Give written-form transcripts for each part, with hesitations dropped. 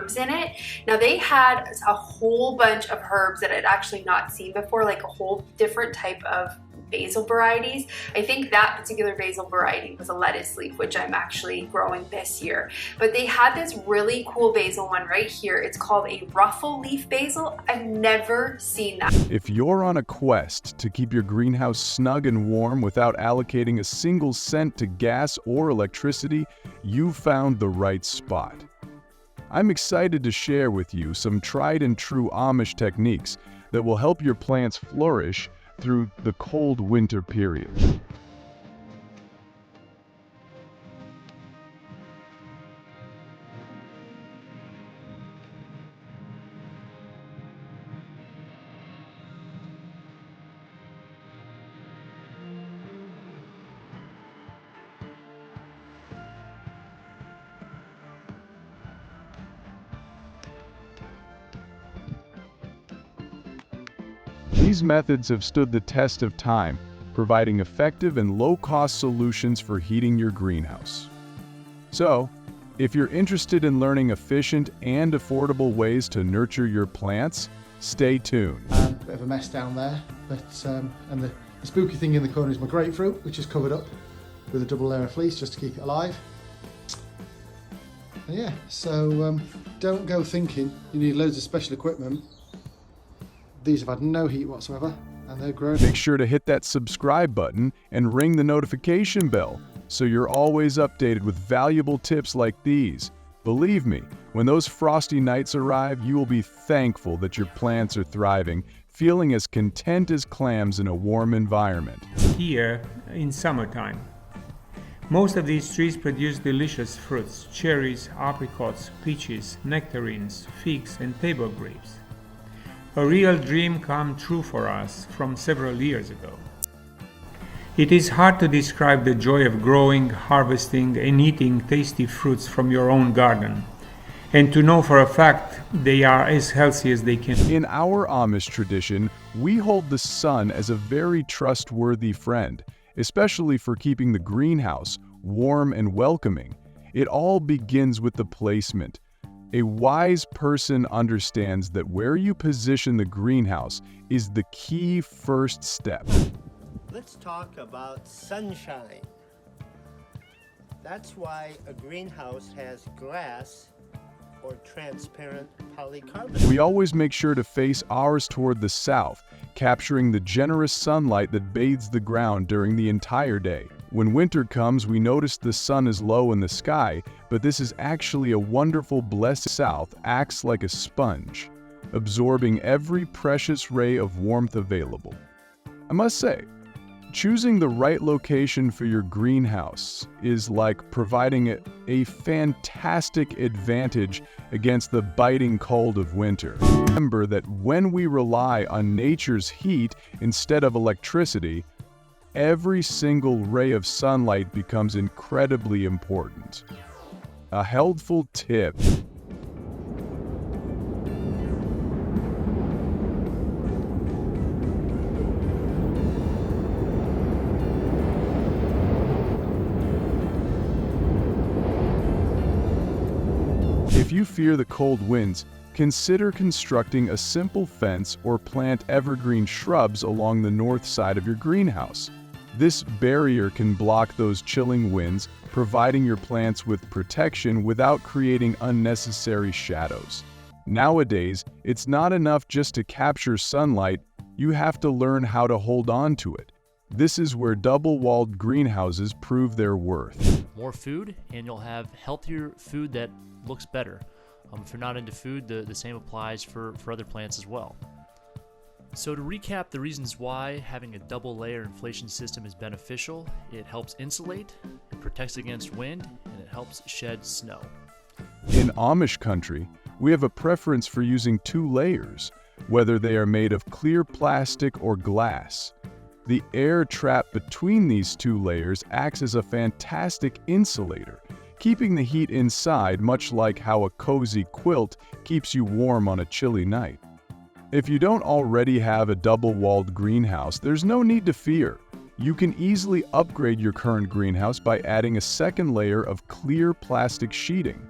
herbs in it. Now they had a whole bunch of herbs that I'd actually not seen before, like a whole different type of basil varieties. I think that particular basil variety was a lettuce leaf, which I'm actually growing this year. But they had this really cool basil one right here. It's called a ruffle leaf basil. I've never seen that. If you're on a quest to keep your greenhouse snug and warm without allocating a single cent to gas or electricity, you've found the right spot. I'm excited to share with you some tried and true Amish techniques that will help your plants flourish through the cold winter period. These methods have stood the test of time, providing effective and low-cost solutions for heating your greenhouse. So, if you're interested in learning efficient and affordable ways to nurture your plants, stay tuned. Bit of a mess down there, but and the spooky thing in the corner is my grapefruit, which is covered up with a double layer of fleece just to keep it alive. And yeah, so don't go thinking you need loads of special equipment. These have had no heat whatsoever, and they're growing. Make sure to hit that subscribe button and ring the notification bell so you're always updated with valuable tips like these. Believe me, when those frosty nights arrive, you will be thankful that your plants are thriving, feeling as content as clams in a warm environment. Here in summertime, most of these trees produce delicious fruits: cherries, apricots, peaches, nectarines, figs, and table grapes. A real dream come true for us from several years ago. It is hard to describe the joy of growing, harvesting, and eating tasty fruits from your own garden, and to know for a fact they are as healthy as they can. In our Amish tradition, we hold the sun as a very trustworthy friend, especially for keeping the greenhouse warm and welcoming. It all begins with the placement. A wise person understands that where you position the greenhouse is the key first step. Let's talk about sunshine. That's why a greenhouse has glass or transparent polycarbonate. We always make sure to face ours toward the south, capturing the generous sunlight that bathes the ground during the entire day. When winter comes, we notice the sun is low in the sky, but this is actually a wonderful blessed south acts like a sponge, absorbing every precious ray of warmth available. I must say, choosing the right location for your greenhouse is like providing a fantastic advantage against the biting cold of winter. Remember that when we rely on nature's heat instead of electricity, every single ray of sunlight becomes incredibly important. A helpful tip. If you fear the cold winds, consider constructing a simple fence or plant evergreen shrubs along the north side of your greenhouse. This barrier can block those chilling winds, providing your plants with protection without creating unnecessary shadows. Nowadays, it's not enough just to capture sunlight, you have to learn how to hold on to it. This is where double-walled greenhouses prove their worth. More food, and you'll have healthier food that looks better. If you're not into food, the same applies for other plants as well. So to recap the reasons why having a double layer inflation system is beneficial: it helps insulate, it protects against wind, and it helps shed snow. In Amish country, we have a preference for using 2 layers, whether they are made of clear plastic or glass. The air trap between these 2 layers acts as a fantastic insulator, keeping the heat inside, much like how a cozy quilt keeps you warm on a chilly night. If you don't already have a double-walled greenhouse, there's no need to fear. You can easily upgrade your current greenhouse by adding a second layer of clear plastic sheeting.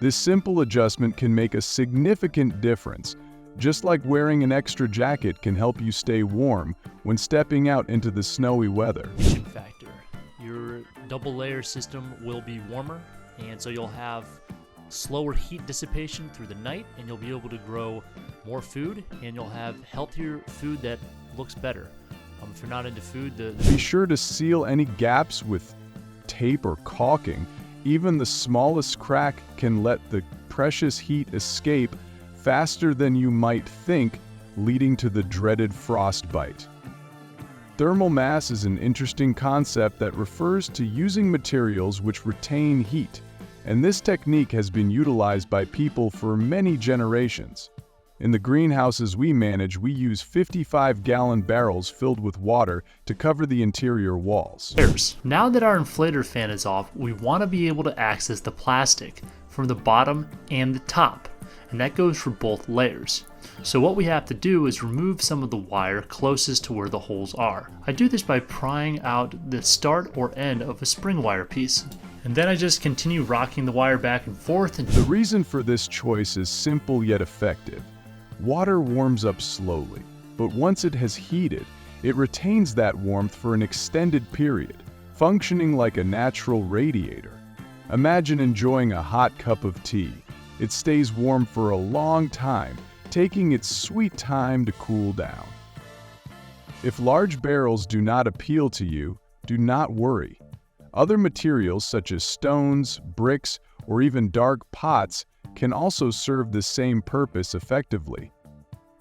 This simple adjustment can make a significant difference, just like wearing an extra jacket can help you stay warm when stepping out into the snowy weather. Factor. Your double layer system will be warmer, and so you'll have slower heat dissipation through the night, and you'll be able to grow more food, and you'll have healthier food that looks better. If you're not into food, Be sure to seal any gaps with tape or caulking. Even the smallest crack can let the precious heat escape faster than you might think, leading to the dreaded frostbite. Thermal mass is an interesting concept that refers to using materials which retain heat, and this technique has been utilized by people for many generations. In the greenhouses we manage, we use 55-gallon barrels filled with water to cover the interior walls. Now that our inflator fan is off, we want to be able to access the plastic from the bottom and the top, and that goes for both layers. So what we have to do is remove some of the wire closest to where the holes are. I do this by prying out the start or end of a spring wire piece. And then I just continue rocking the wire back and forth. The reason for this choice is simple yet effective. Water warms up slowly, but once it has heated, it retains that warmth for an extended period, functioning like a natural radiator. Imagine enjoying a hot cup of tea. It stays warm for a long time, taking its sweet time to cool down. If large barrels do not appeal to you, do not worry. Other materials such as stones, bricks, or even dark pots can also serve the same purpose effectively.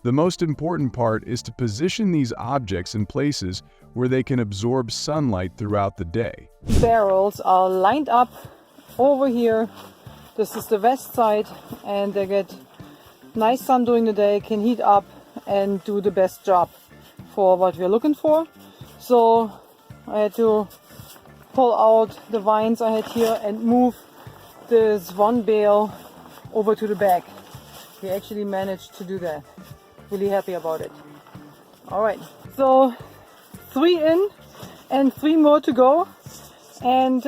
The most important part is to position these objects in places where they can absorb sunlight throughout the day. Barrels are lined up over here. This is the west side, and they get nice sun during the day, can heat up and do the best job for what we're looking for. So I had to pull out the vines I had here and move this one bale over to the back. We actually managed to do that. Really happy about it. All right, so 3 in and 3 more to go, and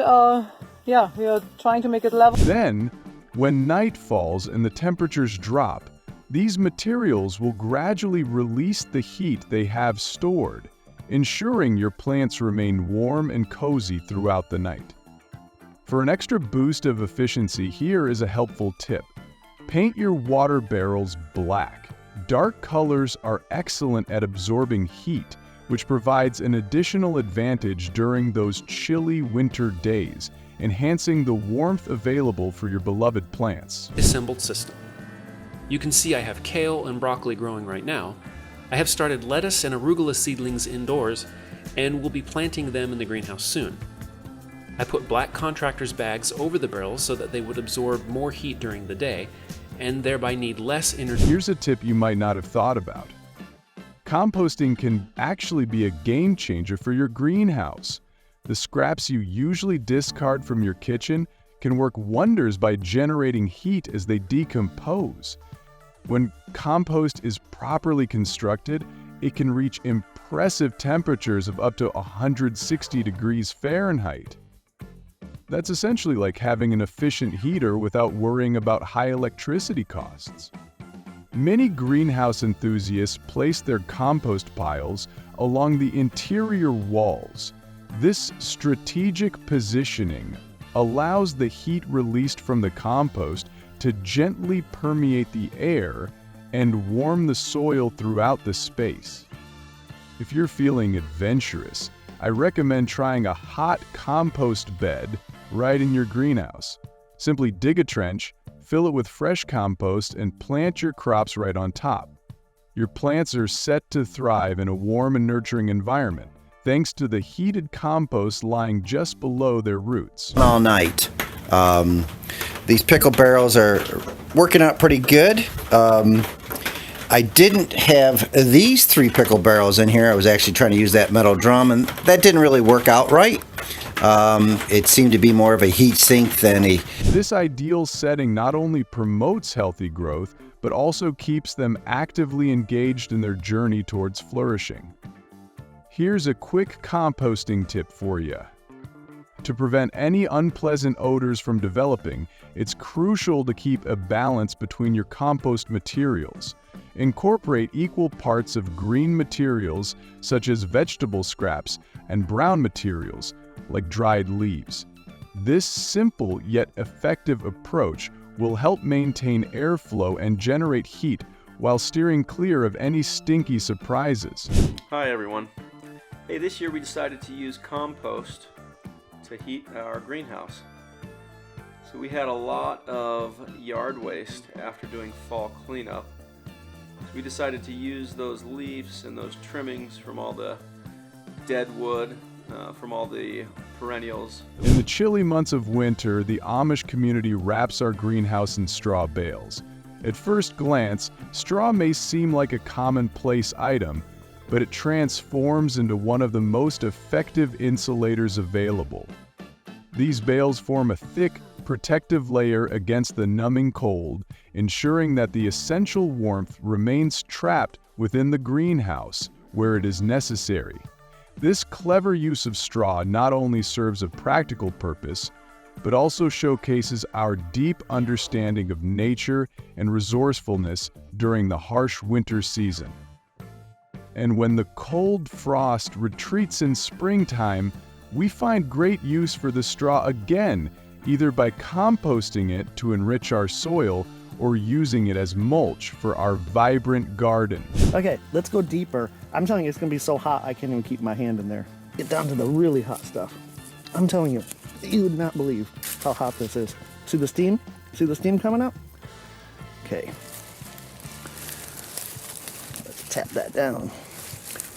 yeah, we are trying to make it level. Then, when night falls and the temperatures drop, these materials will gradually release the heat they have stored, ensuring your plants remain warm and cozy throughout the night. For an extra boost of efficiency, here is a helpful tip. Paint your water barrels black. Dark colors are excellent at absorbing heat, which provides an additional advantage during those chilly winter days, enhancing the warmth available for your beloved plants. Assembled system. You can see I have kale and broccoli growing right now. I have started lettuce and arugula seedlings indoors and will be planting them in the greenhouse soon. I put black contractor's bags over the barrels so that they would absorb more heat during the day and thereby need less energy. Here's a tip you might not have thought about. Composting can actually be a game changer for your greenhouse. The scraps you usually discard from your kitchen can work wonders by generating heat as they decompose. When compost is properly constructed, it can reach impressive temperatures of up to 160 degrees Fahrenheit. That's essentially like having an efficient heater without worrying about high electricity costs. Many greenhouse enthusiasts place their compost piles along the interior walls. This strategic positioning allows the heat released from the compost to gently permeate the air and warm the soil throughout the space. If you're feeling adventurous, I recommend trying a hot compost bed right in your greenhouse. Simply dig a trench, fill it with fresh compost, and plant your crops right on top. Your plants are set to thrive in a warm and nurturing environment, thanks to the heated compost lying just below their roots. All night. These pickle barrels are working out pretty good. I didn't have these 3 pickle barrels in here. I was actually trying to use that metal drum, and that didn't really work out right. It seemed to be more of a heat sink than a... This ideal setting not only promotes healthy growth, but also keeps them actively engaged in their journey towards flourishing. Here's a quick composting tip for you. To prevent any unpleasant odors from developing, it's crucial to keep a balance between your compost materials. Incorporate equal parts of green materials, such as vegetable scraps, and brown materials, like dried leaves. This simple yet effective approach will help maintain airflow and generate heat while steering clear of any stinky surprises. Hi everyone. Hey, this year we decided to use compost to heat our greenhouse. So we had a lot of yard waste after doing fall cleanup. So we decided to use those leaves and those trimmings from all the dead wood, from all the perennials. In the chilly months of winter, the Amish community wraps our greenhouse in straw bales. At first glance, straw may seem like a commonplace item, but it transforms into one of the most effective insulators available. These bales form a thick, protective layer against the numbing cold, ensuring that the essential warmth remains trapped within the greenhouse where it is necessary. This clever use of straw not only serves a practical purpose, but also showcases our deep understanding of nature and resourcefulness during the harsh winter season. And when the cold frost retreats in springtime, we find great use for the straw again, either by composting it to enrich our soil or using it as mulch for our vibrant garden. Okay, let's go deeper. I'm telling you, it's gonna be so hot I can't even keep my hand in there. Get down to the really hot stuff. I'm telling you, you would not believe how hot this is. See the steam? See the steam coming up? Okay. Let's tap that down.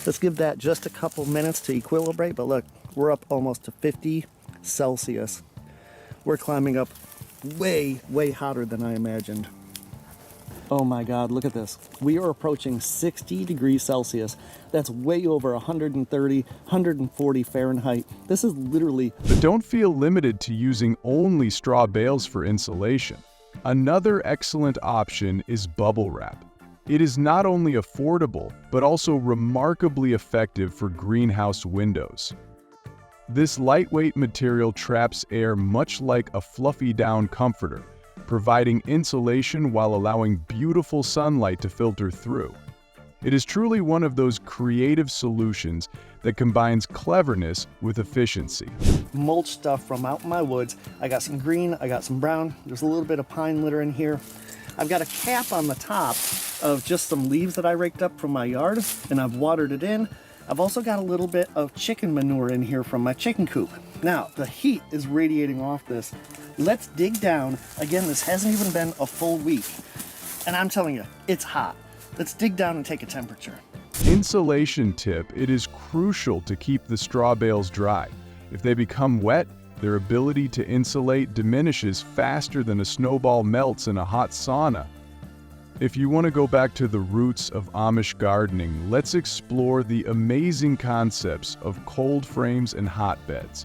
Let's give that just a couple minutes to equilibrate, but look, we're up almost to 50 Celsius. We're climbing up way, way hotter than I imagined. Oh my God, look at this. We are approaching 60 degrees Celsius. That's way over 130, 140 Fahrenheit. This is literally... But don't feel limited to using only straw bales for insulation. Another excellent option is bubble wrap. It is not only affordable, but also remarkably effective for greenhouse windows. This lightweight material traps air much like a fluffy down comforter, providing insulation while allowing beautiful sunlight to filter through. It is truly one of those creative solutions that combines cleverness with efficiency. Mulch stuff from out in my woods. I got some green, I got some brown, there's a little bit of pine litter in here. I've got a cap on the top of just some leaves that I raked up from my yard, and I've watered it in. I've also got a little bit of chicken manure in here from my chicken coop. Now, the heat is radiating off this. Let's dig down. Again, this hasn't even been a full week. And I'm telling you, it's hot. Let's dig down and take a temperature. Insulation tip: it is crucial to keep the straw bales dry. If they become wet, their ability to insulate diminishes faster than a snowball melts in a hot sauna. If you want to go back to the roots of Amish gardening, let's explore the amazing concepts of cold frames and hotbeds.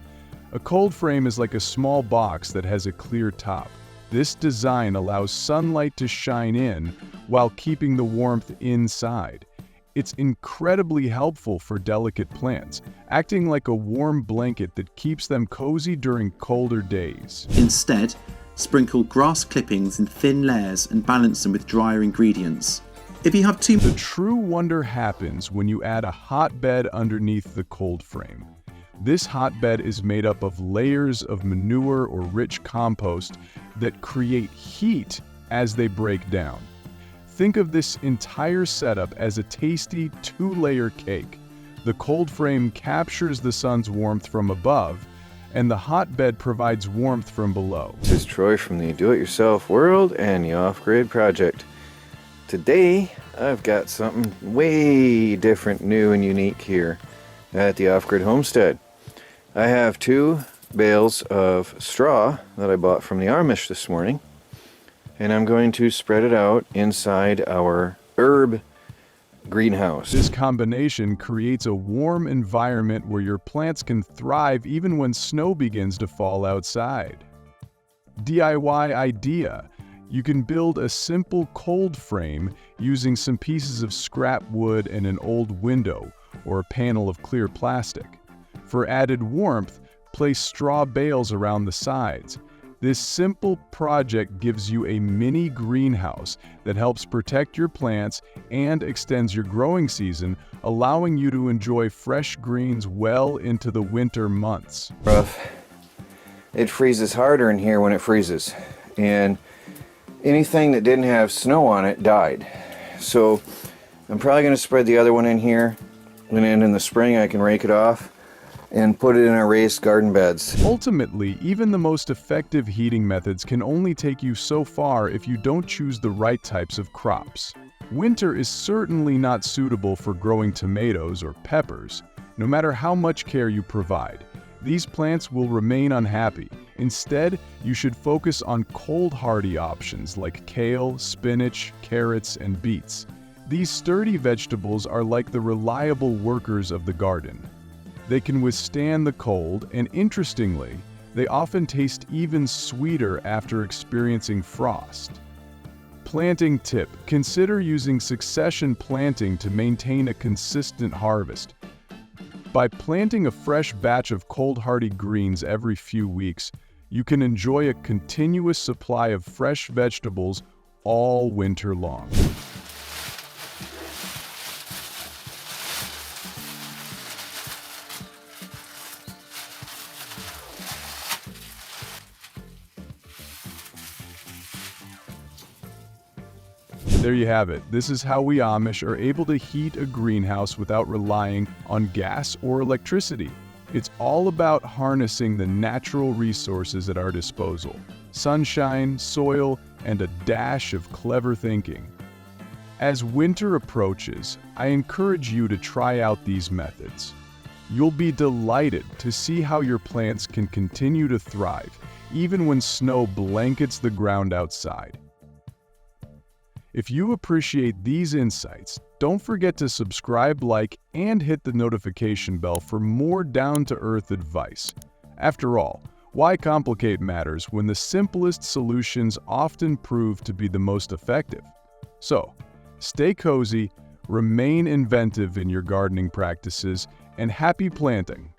A cold frame is like a small box that has a clear top. This design allows sunlight to shine in while keeping the warmth inside. It's incredibly helpful for delicate plants, acting like a warm blanket that keeps them cozy during colder days. Instead, sprinkle grass clippings in thin layers and balance them with drier ingredients. If you have too much... The true wonder happens when you add a hotbed underneath the cold frame. This hotbed is made up of layers of manure or rich compost that create heat as they break down. Think of this entire setup as a tasty two-layer cake. The cold frame captures the sun's warmth from above, and the hotbed provides warmth from below. This is Troy from the Do-It-Yourself World and the Off-Grid Project. Today, I've got something way different, new, and unique here at the Off-Grid Homestead. I have 2 bales of straw that I bought from the Amish this morning, and I'm going to spread it out inside our herb greenhouse. This combination creates a warm environment where your plants can thrive even when snow begins to fall outside. DIY idea: you can build a simple cold frame using some pieces of scrap wood and an old window or a panel of clear plastic. For added warmth, place straw bales around the sides. This simple project gives you a mini greenhouse that helps protect your plants and extends your growing season, allowing you to enjoy fresh greens well into the winter months. Rough. It freezes harder in here when it freezes, and anything that didn't have snow on it died. So I'm probably going to spread the other one in here, and then in the spring I can rake it off and put it in our raised garden beds. Ultimately, even the most effective heating methods can only take you so far if you don't choose the right types of crops. Winter is certainly not suitable for growing tomatoes or peppers. No matter how much care you provide, these plants will remain unhappy. Instead, you should focus on cold-hardy options like kale, spinach, carrots, and beets. These sturdy vegetables are like the reliable workers of the garden. They can withstand the cold, and interestingly, they often taste even sweeter after experiencing frost. Planting tip: consider using succession planting to maintain a consistent harvest. By planting a fresh batch of cold-hardy greens every few weeks, you can enjoy a continuous supply of fresh vegetables all winter long. There you have it. This is how we Amish are able to heat a greenhouse without relying on gas or electricity. It's all about harnessing the natural resources at our disposal: sunshine, soil, and a dash of clever thinking. As winter approaches, I encourage you to try out these methods. You'll be delighted to see how your plants can continue to thrive, even when snow blankets the ground outside. If you appreciate these insights, don't forget to subscribe, like, and hit the notification bell for more down-to-earth advice. After all, why complicate matters when the simplest solutions often prove to be the most effective? So, stay cozy, remain inventive in your gardening practices, and happy planting!